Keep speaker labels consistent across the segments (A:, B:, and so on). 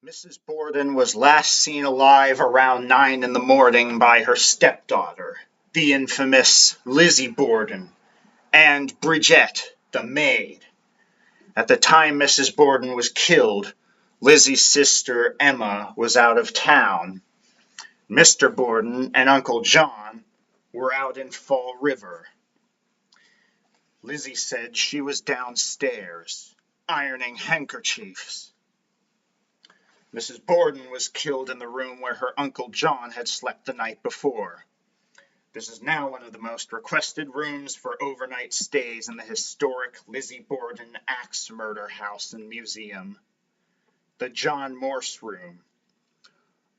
A: Mrs. Borden was last seen alive around 9 in the morning by her stepdaughter, the infamous Lizzie Borden, and Bridget, the maid. At the time Mrs. Borden was killed, Lizzie's sister Emma was out of town. Mr. Borden and Uncle John were out in Fall River. Lizzie said she was downstairs, ironing handkerchiefs. Mrs. Borden was killed in the room where her Uncle John had slept the night before. This is now one of the most requested rooms for overnight stays in the historic Lizzie Borden Axe Murder House and Museum. The John Morse Room,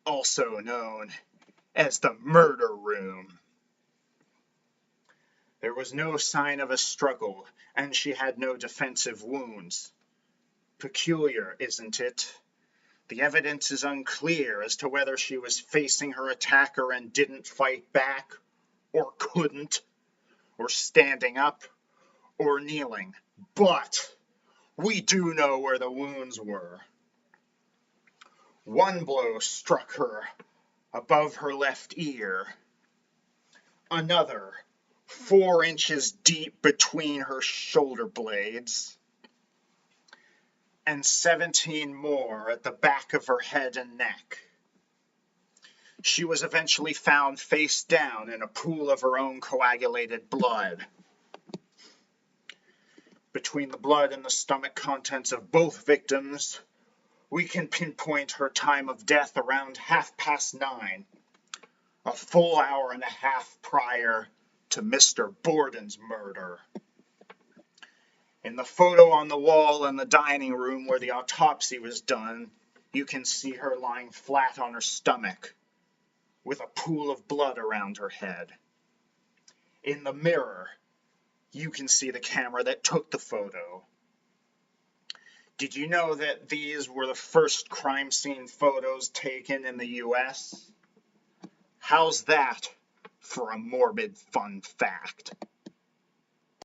A: also known as the Murder Room. There was no sign of a struggle, and she had no defensive wounds. Peculiar, isn't it? The evidence is unclear as to whether she was facing her attacker and didn't fight back, or couldn't, or standing up, or kneeling. But we do know where the wounds were. One blow struck her above her left ear. Another, 4 inches deep between her shoulder blades. And 17 more at the back of her head and neck. She was eventually found face down in a pool of her own coagulated blood. Between the blood and the stomach contents of both victims, we can pinpoint her time of death around 9:30, a full hour and a half prior to Mr. Borden's murder. In the photo on the wall in the dining room where the autopsy was done, you can see her lying flat on her stomach, with a pool of blood around her head. In the mirror, you can see the camera that took the photo. Did you know that these were the first crime scene photos taken in the US? How's that for a morbid fun fact?